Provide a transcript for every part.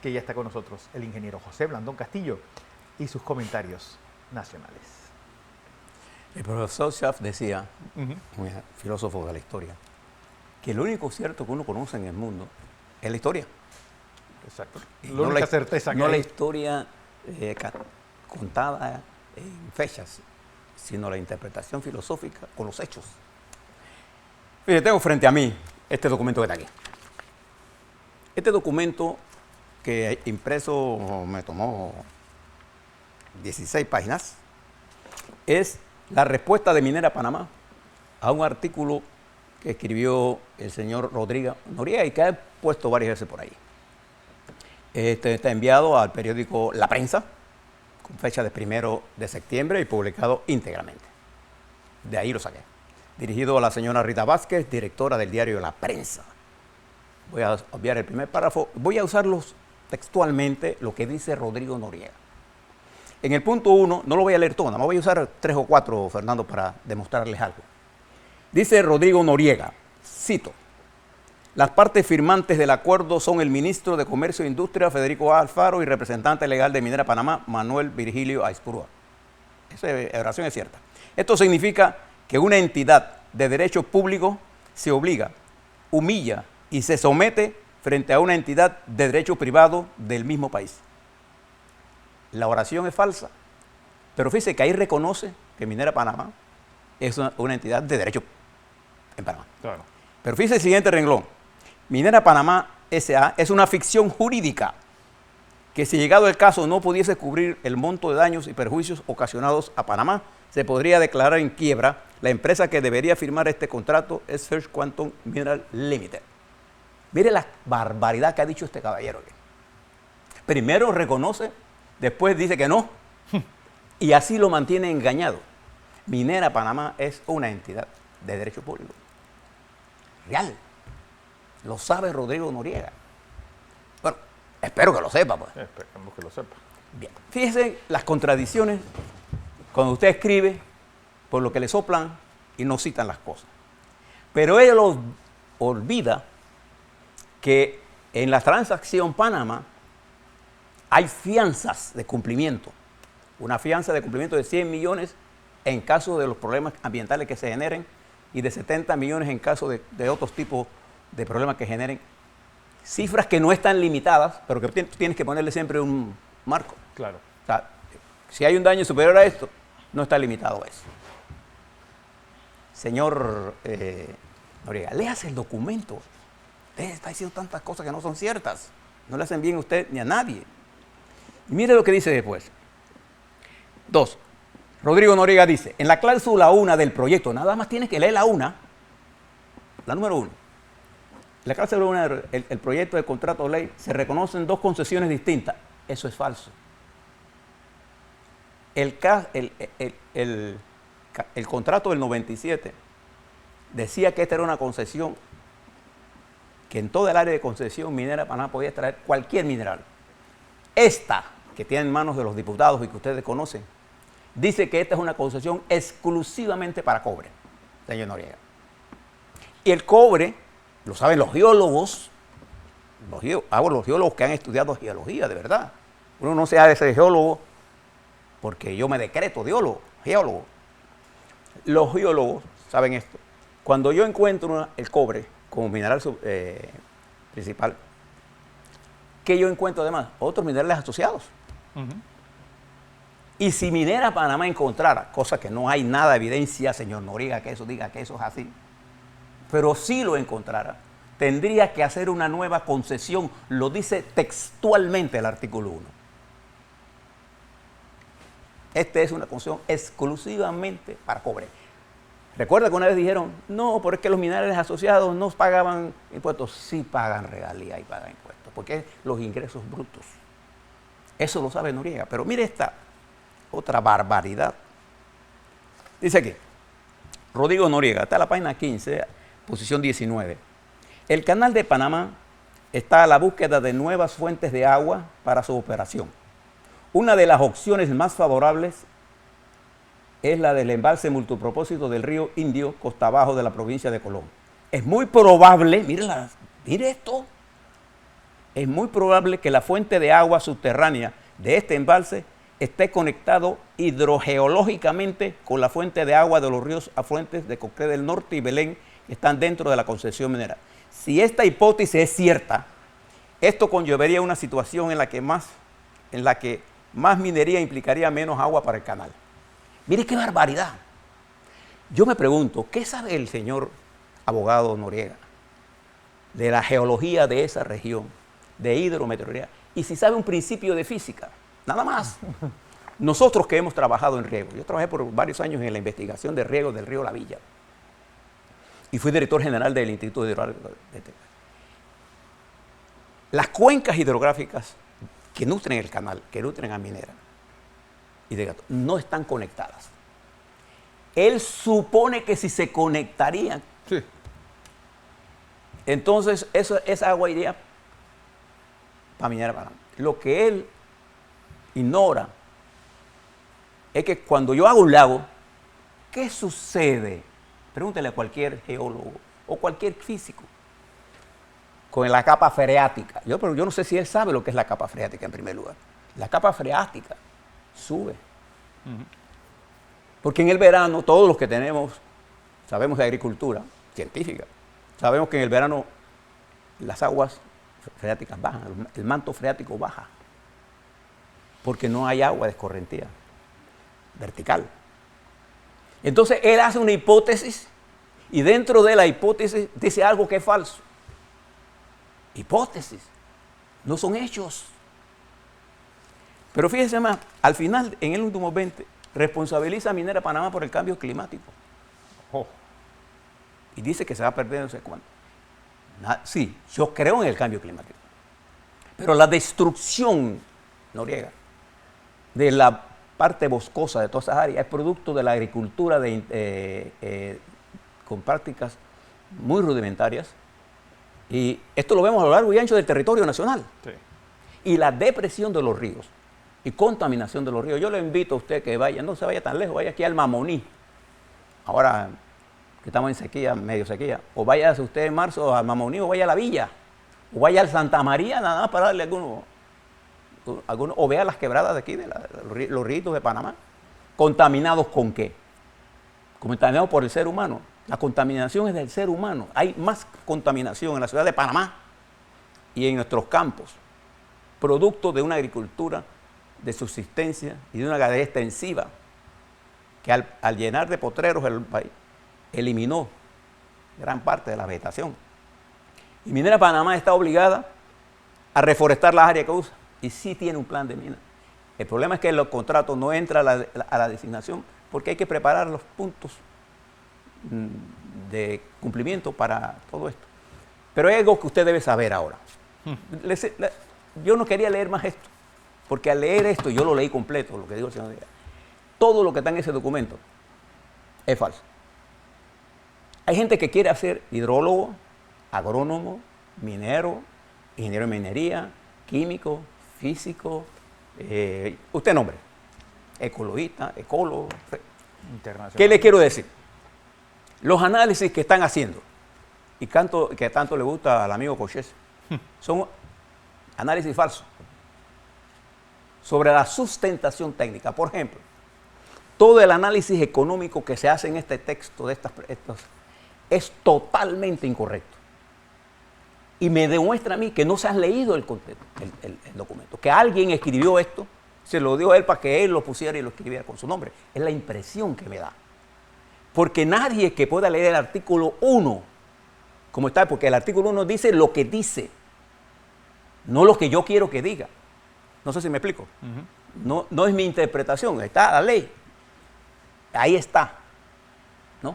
que ya está con nosotros, el ingeniero José Blandón Castillo, y sus comentarios nacionales. El profesor Schaff decía, un filósofo de la historia, que lo único cierto que uno conoce en el mundo es la historia. Exacto. Y La única certeza que no hay. la historia contada en fechas, sino la interpretación filosófica con los hechos. Fíjate, tengo frente a mí este documento que está aquí. Este documento que impreso me tomó 16 páginas, es la respuesta de Minera Panamá a un artículo que escribió el señor Rodrigo Noriega y que ha puesto varias veces por ahí. Este está enviado al periódico La Prensa, con fecha de 1 de septiembre y publicado íntegramente. De ahí lo saqué. Dirigido a la señora Rita Vázquez, directora del diario La Prensa. Voy a obviar el primer párrafo. Voy a usarlos textualmente lo que dice Rodrigo Noriega. En el punto 1, no lo voy a leer todo, nada más voy a usar 3 o 4, Fernando, para demostrarles algo. Dice Rodrigo Noriega, cito, las partes firmantes del acuerdo son el ministro de Comercio e Industria, Federico A. Alfaro, y representante legal de Minera Panamá, Manuel Virgilio Aispurúa. Esa oración es cierta. Esto significa que una entidad de derecho público se obliga, humilla y se somete frente a una entidad de derecho privado del mismo país. La oración es falsa, pero fíjese que ahí reconoce que Minera Panamá es una entidad de derecho en Panamá. Claro. Pero fíjese el siguiente renglón. Minera Panamá S.A. es una ficción jurídica que, si llegado el caso no pudiese cubrir el monto de daños y perjuicios ocasionados a Panamá, se podría declarar en quiebra. La empresa que debería firmar este contrato es First Quantum Mineral Limited. Mire la barbaridad que ha dicho este caballero. Primero reconoce, después dice que no, y así lo mantiene engañado. Minera Panamá es una entidad de derecho público. Real. Lo sabe Rodrigo Noriega. Bueno, espero que lo sepa, pues. Esperemos que lo sepa. Bien. Fíjese las contradicciones cuando usted escribe por lo que le soplan y no citan las cosas. Pero él olvida que en la transacción Panamá hay fianzas de cumplimiento. Una fianza de cumplimiento de 100 millones en caso de los problemas ambientales que se generen y de 70 millones en caso de otros tipos de problemas que generen. Cifras que no están limitadas, pero que tienes que ponerle siempre un marco. Claro. O sea, si hay un daño superior a esto, no está limitado a eso. Señor Noriega, léase el documento. Usted está diciendo tantas cosas que no son ciertas. No le hacen bien a usted ni a nadie. Y mire lo que dice después. 2. Rodrigo Noriega dice, en la cláusula 1 del proyecto, nada más tienes que leer la 1, la número 1. En la cláusula 1 del proyecto de contrato de ley se reconocen 2 concesiones distintas. Eso es falso. El contrato del 97 decía que esta era una concesión, que en toda el área de concesión Minera Panamá podía extraer cualquier mineral. Esta, que tiene en manos de los diputados y que ustedes conocen, dice que esta es una concesión exclusivamente para cobre, señor Noriega. Y el cobre, lo saben los geólogos, los geólogos que han estudiado geología, de verdad. Uno no se hace ese geólogo porque yo me decreto geólogo. Los geólogos saben esto. Cuando yo encuentro el cobre como mineral principal, ¿qué yo encuentro además? Otros minerales asociados. Y si Minera Panamá encontrara, cosa que no hay nada de evidencia, señor Noriega, que eso diga que eso es así, pero si lo encontrara, tendría que hacer una nueva concesión. Lo dice textualmente el artículo 1. Esta es una concesión exclusivamente para cobre. Recuerda que una vez dijeron, no, pero es que los minerales asociados no pagaban impuestos. Sí pagan regalías y pagan impuestos, porque es los ingresos brutos. Eso lo sabe Noriega. Pero mire esta otra barbaridad. Dice aquí, Rodrigo Noriega, está en la página 15, posición 19. El canal de Panamá está a la búsqueda de nuevas fuentes de agua para su operación. Una de las opciones más favorables es la del embalse multipropósito del río Indio, costa abajo de la provincia de Colón. Es muy probable, mire esto, es muy probable que la fuente de agua subterránea de este embalse esté conectado hidrogeológicamente con la fuente de agua de los ríos afluentes de Coclé del Norte y Belén, que están dentro de la concesión minera. Si esta hipótesis es cierta, esto conllevaría una situación en la que más minería implicaría menos agua para el canal. Mire qué barbaridad. Yo me pregunto, ¿qué sabe el señor abogado Noriega de la geología de esa región, de hidrometeorología? Y si sabe un principio de física, nada más. Nosotros que hemos trabajado en riego, yo trabajé por varios años en la investigación de riego del río La Villa y fui director general del Instituto Hidrográfico de Texas. Las cuencas hidrográficas que nutren el canal, que nutren a Minera y de Gato, no están conectadas. Él supone que si se conectarían, Sí. entonces esa agua iría para Minera Panamá. Lo que él ignora es que cuando yo hago un lago, ¿qué sucede? Pregúntele a cualquier geólogo o cualquier físico con la capa freática. Pero yo no sé si él sabe lo que es la capa freática en primer lugar. La capa freática sube. Porque en el verano, todos los que sabemos de agricultura científica, sabemos que en el verano las aguas freáticas bajan, el manto freático baja, porque no hay agua de escorrentía vertical. Entonces él hace una hipótesis y dentro de la hipótesis dice algo que es falso. Hipótesis, no son hechos. Pero fíjese más, al final, en el último 20, responsabiliza a Minera Panamá por el cambio climático. Oh. Y dice que se va a perder no sé cuánto. Sí, yo creo en el cambio climático. Pero la destrucción, Noriega, de la parte boscosa de todas esas áreas es producto de la agricultura con prácticas muy rudimentarias. Y esto lo vemos a lo largo y ancho del territorio nacional. Sí. Y la depresión de los ríos y contaminación de los ríos. Yo le invito a usted que vaya, no se vaya tan lejos, vaya aquí al Mamoní. Ahora que estamos en sequía, medio sequía. O vaya usted en marzo al Mamoní, o vaya a la Villa, o vaya al Santa María, nada más para darle algunos, o vea las quebradas de aquí, los ríos de Panamá. ¿Contaminados con qué? Contaminados por el ser humano. La contaminación es del ser humano. Hay más contaminación en la ciudad de Panamá y en nuestros campos, producto de una agricultura de subsistencia y de una ganadería extensiva que al llenar de potreros el país eliminó gran parte de la vegetación. Y Minera Panamá está obligada a reforestar las áreas que usa y sí tiene un plan de mina. El problema es que los contratos no entran a la designación porque hay que preparar los puntos de cumplimiento para todo esto. Pero hay algo que usted debe saber ahora. Yo no quería leer más esto, porque al leer esto, yo lo leí completo, lo que digo el señor Díaz, todo lo que está en ese documento es falso. Hay gente que quiere ser hidrólogo, agrónomo, minero, ingeniero de minería, químico, físico, usted nombre, ecologista, ecólogo. ¿Qué le quiero decir? Los análisis que están haciendo, y que tanto le gusta al amigo Cochés, son análisis falsos sobre la sustentación técnica. Por ejemplo, todo el análisis económico que se hace en este texto de estos es totalmente incorrecto. Y me demuestra a mí que no se han leído el documento, que alguien escribió esto, se lo dio a él para que él lo pusiera y lo escribiera con su nombre. Es la impresión que me da. Porque nadie que pueda leer el artículo 1, como está, porque el artículo 1 dice lo que dice, no lo que yo quiero que diga. No sé si me explico. No es mi interpretación, está la ley. Ahí está. ¿No?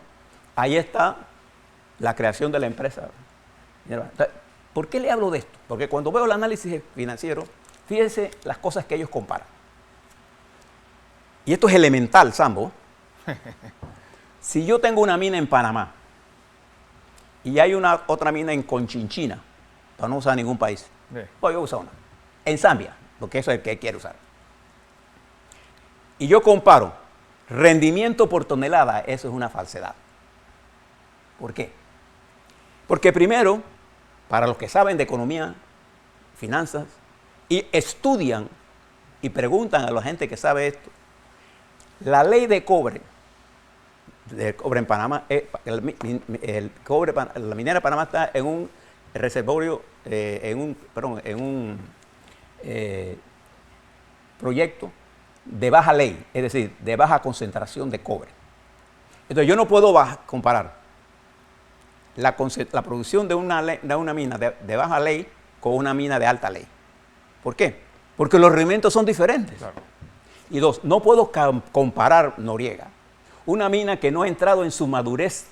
Ahí está la creación de la empresa. ¿Por qué le hablo de esto? Porque cuando veo el análisis financiero, fíjense las cosas que ellos comparan. Y esto es elemental, Sambo. Si yo tengo una mina en Panamá y hay otra mina en Conchinchina, para no usar ningún país, pues yo uso una. En Zambia, porque eso es el que quiero usar. Y yo comparo rendimiento por tonelada, eso es una falsedad. ¿Por qué? Porque primero, para los que saben de economía finanzas y estudian y preguntan a la gente que sabe esto. La ley de cobre en Panamá, la minera de Panamá está en un reservorio, en un proyecto de baja ley, es decir, de baja concentración de cobre. Entonces yo no puedo comparar la producción de una mina de baja ley con una mina de alta ley. ¿Por qué? Porque los rendimientos son diferentes. Claro. Y dos, no puedo comparar, Noriega, una mina que no ha entrado en su madurez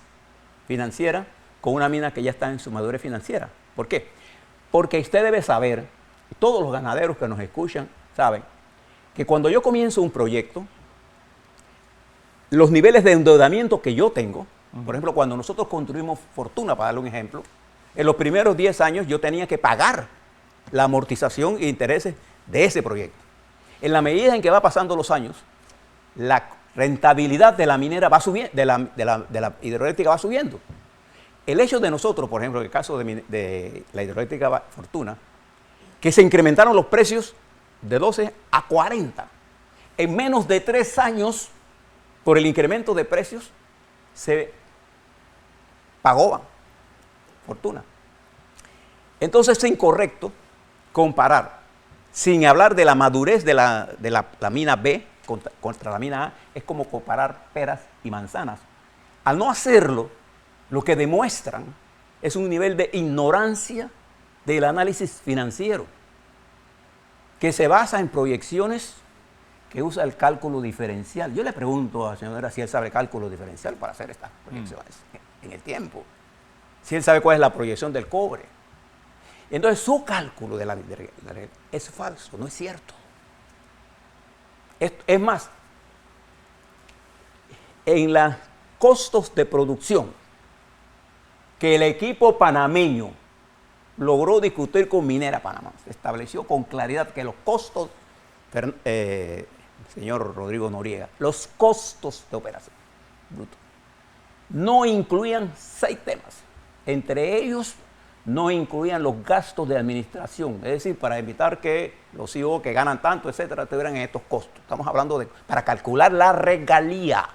financiera con una mina que ya está en su madurez financiera. ¿Por qué? Porque usted debe saber, todos los ganaderos que nos escuchan saben, que cuando yo comienzo un proyecto, los niveles de endeudamiento que yo tengo, por ejemplo, cuando nosotros construimos Fortuna, para darle un ejemplo, en los primeros 10 años yo tenía que pagar la amortización e intereses de ese proyecto. En la medida en que va pasando los años, la rentabilidad de la minera va subiendo, de la hidroeléctrica va subiendo. El hecho de nosotros, por ejemplo, en el caso de la hidroeléctrica Fortuna, que se incrementaron los precios de 12 a 40. En menos de 3 años, por el incremento de precios, se pagó Fortuna. Entonces es incorrecto comparar, sin hablar de la madurez de la mina B contra la mina A, es como comparar peras y manzanas. Al no hacerlo, lo que demuestran es un nivel de ignorancia del análisis financiero, que se basa en proyecciones que usa el cálculo diferencial. Yo le pregunto a la señora si él sabe cálculo diferencial para hacer estas proyecciones en el tiempo. Si él sabe cuál es la proyección del cobre. Entonces su cálculo de la es falso, no es cierto. Es más, en los costos de producción que el equipo panameño logró discutir con Minera Panamá, se estableció con claridad que los costos, señor Rodrigo Noriega, los costos de operación bruto no incluían 6 temas. Entre ellos, no incluían los gastos de administración, es decir, para evitar que los CEO que ganan tanto, etcétera, tuvieran estos costos. Estamos hablando de, para calcular la regalía.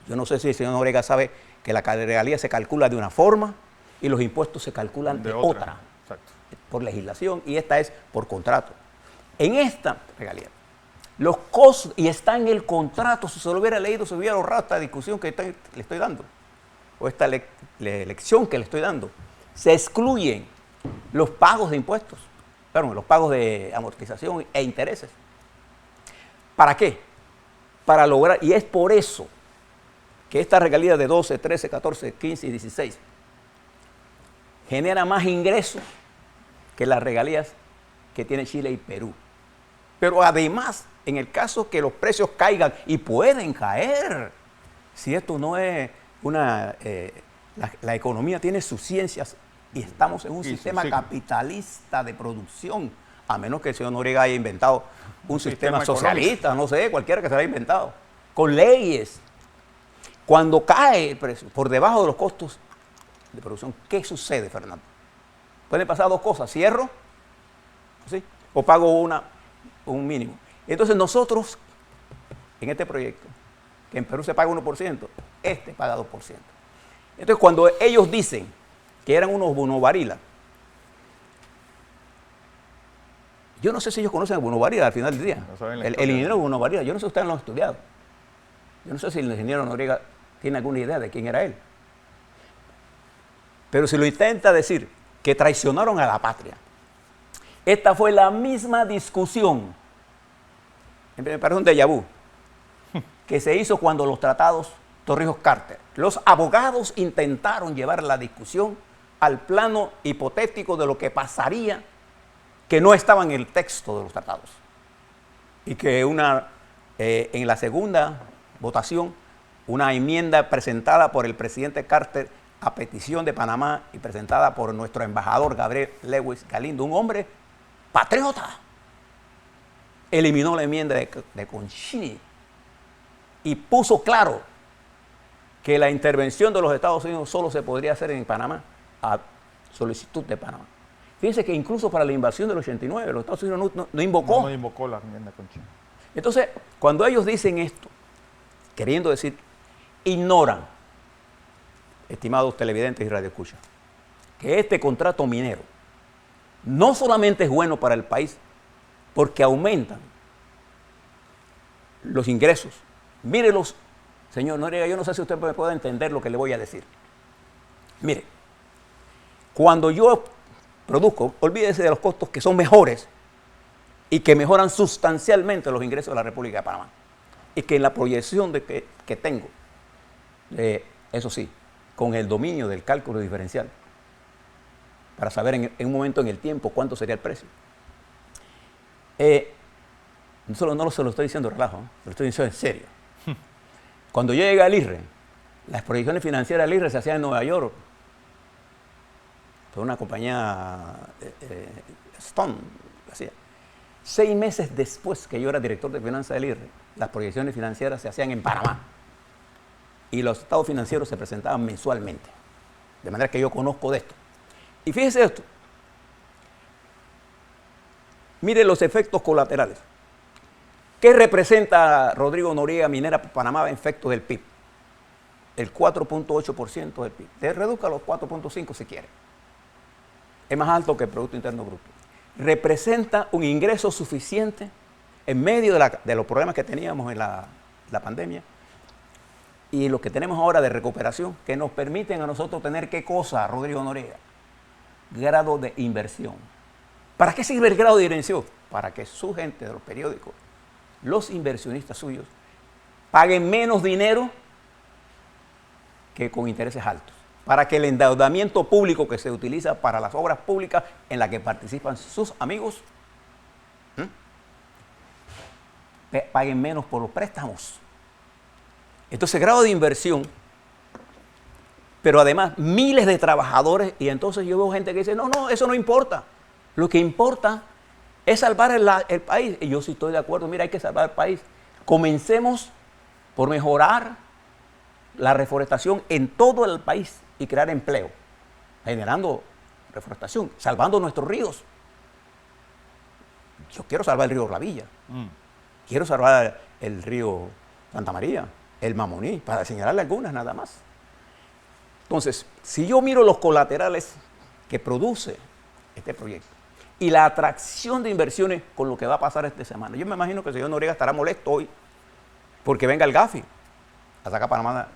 Yo no sé si el señor Noriega sabe que la regalía se calcula de una forma y los impuestos se calculan de otra. Exacto. Por legislación, y esta es por contrato. En esta regalía, los costos, y está en el contrato, si se lo hubiera leído, se hubiera ahorrado esta discusión que le estoy dando, o esta lección que le estoy dando. Se excluyen los pagos de impuestos, los pagos de amortización e intereses. ¿Para qué? Para lograr, y es por eso que esta regalía de 12, 13, 14, 15 y 16 genera más ingresos que las regalías que tiene Chile y Perú. Pero además, en el caso que los precios caigan, y pueden caer, si esto no es una... la economía tiene sus ciencias y estamos en un sistema capitalista de producción, a menos que el señor Noriega haya inventado un sistema socialista, no sé, cualquiera que se lo haya inventado, con leyes. Cuando cae el precio por debajo de los costos de producción, ¿qué sucede, Fernando? Pueden pasar 2 cosas, cierro, ¿sí? O pago un mínimo. Entonces nosotros, en este proyecto, que en Perú se paga 1%, este paga 2%. Entonces cuando ellos dicen que eran unos Bruno Varila, yo no sé si ellos conocen a Bruno Varila al final del día. No el ingeniero Bruno Varila, yo no sé si ustedes lo han estudiado. Yo no sé si el ingeniero Noriega tiene alguna idea de quién era él. Pero si lo intenta decir que traicionaron a la patria, esta fue la misma discusión, me parece un déjà vu, que se hizo cuando los tratados Torrijos-Carter. Los abogados intentaron llevar la discusión al plano hipotético de lo que pasaría que no estaba en el texto de los tratados. Y que en la segunda votación, una enmienda presentada por el presidente Carter a petición de Panamá y presentada por nuestro embajador Gabriel Lewis Galindo, un hombre patriota, eliminó la enmienda de Concini y puso claro que la intervención de los Estados Unidos solo se podría hacer en Panamá a solicitud de Panamá. Fíjense que incluso para la invasión del 89, los Estados Unidos no invocó. No invocó la enmienda con China. Entonces, cuando ellos dicen esto, queriendo decir, ignoran, estimados televidentes y radioescuchas, que este contrato minero no solamente es bueno para el país, porque aumentan los ingresos. Mírelos, señor Noriega, yo no sé si usted me puede entender lo que le voy a decir. Mire, cuando yo produzco, olvídese de los costos que son mejores y que mejoran sustancialmente los ingresos de la República de Panamá. Y que en la proyección que tengo, eso sí, con el dominio del cálculo diferencial, para saber en un momento en el tiempo cuánto sería el precio. No se lo estoy diciendo de relajo, se lo estoy diciendo en serio. Cuando yo llegué al IRRE, las proyecciones financieras del IRRE se hacían en Nueva York, por una compañía Stone, hacía. 6 meses después que yo era director de finanzas del IRRE, las proyecciones financieras se hacían en Panamá. Y los estados financieros se presentaban mensualmente. De manera que yo conozco de esto. Y fíjese esto. Mire los efectos colaterales. ¿Qué representa Rodrigo Noriega Minera Panamá en efecto del PIB? El 4.8% del PIB. Te reduzca a los 4.5 si quiere. Es más alto que el Producto Interno Bruto. Representa un ingreso suficiente en medio de los problemas que teníamos en la pandemia y lo que tenemos ahora de recuperación, que nos permiten a nosotros tener ¿qué cosa, Rodrigo Noriega? Grado de inversión. ¿Para qué sirve el grado de inversión? Para que su gente de los periódicos, los inversionistas suyos, paguen menos dinero que con intereses altos. Para que el endeudamiento público que se utiliza para las obras públicas en las que participan sus amigos, paguen menos por los préstamos. Entonces, grado de inversión, pero además miles de trabajadores, y entonces yo veo gente que dice, no, eso no importa. Lo que importa es salvar el país. Y yo sí estoy de acuerdo, mira, hay que salvar el país. Comencemos por mejorar la reforestación en todo el país y crear empleo, generando reforestación, salvando nuestros ríos. Yo quiero salvar el río Ravilla, quiero salvar el río Santa María, el Mamoní, para señalarle algunas nada más. Entonces, si yo miro los colaterales que produce este proyecto y la atracción de inversiones con lo que va a pasar esta semana, yo me imagino que el señor Noriega estará molesto hoy porque venga el Gafi a sacar Panamá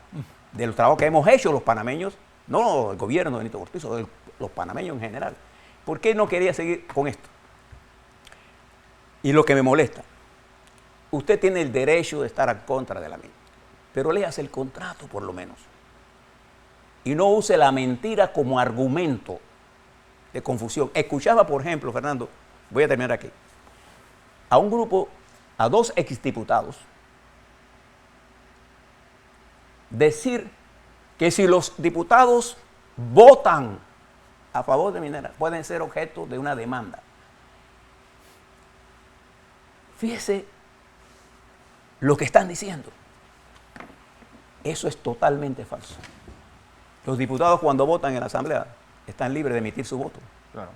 del trabajo que hemos hecho los panameños, no el gobierno de Benito Cortizo, los panameños en general. ¿Por qué no quería seguir con esto? Y lo que me molesta, usted tiene el derecho de estar en contra de la mina, pero léase el contrato por lo menos. Y no use la mentira como argumento de confusión. Escuchaba, por ejemplo, Fernando, voy a terminar aquí, a 2 exdiputados, decir que si los diputados votan a favor de minera, pueden ser objeto de una demanda. Fíjese lo que están diciendo. Eso es totalmente falso. Los diputados cuando votan en la Asamblea están libres de emitir su voto. Claro.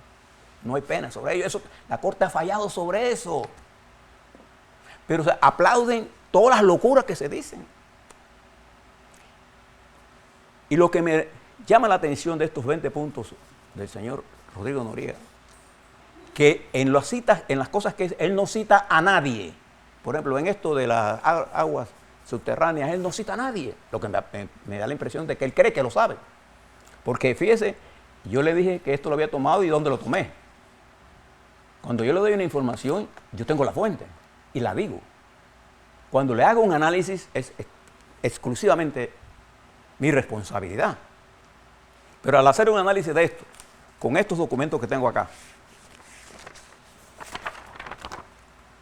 No hay pena sobre ello. La Corte ha fallado sobre eso. Pero aplauden todas las locuras que se dicen. Y lo que me llama la atención de estos 20 puntos del señor Rodrigo Noriega, que en las citas, en las cosas que él no cita a nadie. Por ejemplo, en esto de las aguas subterráneas, él no cita a nadie. Lo que me da la impresión de que él cree que lo sabe. Porque fíjese, yo le dije que esto lo había tomado y dónde lo tomé. Cuando yo le doy una información, yo tengo la fuente y la digo. Cuando le hago un análisis, es exclusivamente mi responsabilidad. Pero al hacer un análisis de esto, con estos documentos que tengo acá,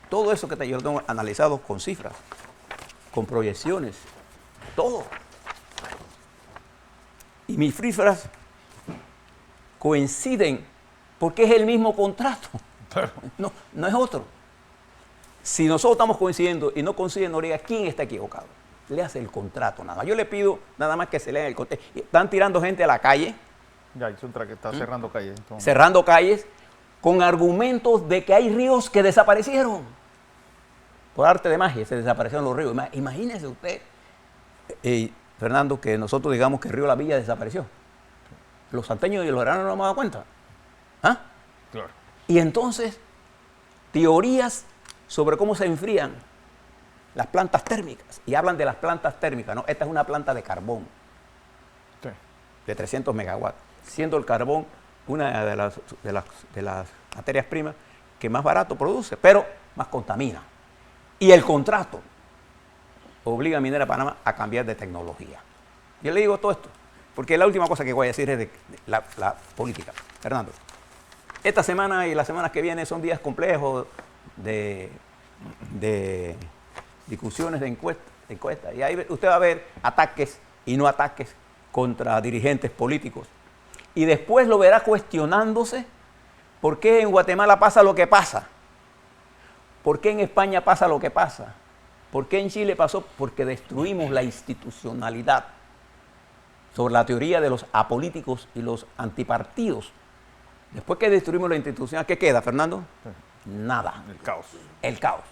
todo eso que yo tengo analizado con cifras, con proyecciones, todo. Y mis cifras coinciden porque es el mismo contrato. No es otro. Si nosotros estamos coincidiendo y no coincide Noriega, ¿quién está equivocado? Le hace el contrato nada más. Yo le pido nada más que se lea el contrato. Están tirando gente a la calle Ya, hizo un traque, está cerrando calles. Entonces. cerrando calles con argumentos de que hay ríos que desaparecieron. Por arte de magia se desaparecieron los ríos. Imagínese usted, Fernando, que nosotros digamos que el río La Villa desapareció. Los salteños y los veranos no nos hemos dado cuenta. ¿Ah? Claro. Y entonces, teorías sobre cómo se enfrían las plantas térmicas. Y hablan de las plantas térmicas, ¿no? Esta es una planta de carbón, Sí. de 300 megawatts, siendo el carbón una de las materias primas que más barato produce, pero más contamina. Y el contrato obliga a Minera Panamá a cambiar de tecnología. Yo le digo todo esto, porque la última cosa que voy a decir es de la política. Fernando, esta semana y las semanas que vienen son días complejos de discusiones, de encuestas. Y ahí usted va a ver ataques y no ataques contra dirigentes políticos. Y después lo verá cuestionándose por qué en Guatemala pasa lo que pasa. ¿Por qué en España pasa lo que pasa? ¿Por qué en Chile pasó? Porque destruimos la institucionalidad. Sobre la teoría de los apolíticos y los antipartidos. Después que destruimos la institucionalidad, ¿qué queda, Fernando? Sí. Nada. El caos. El caos.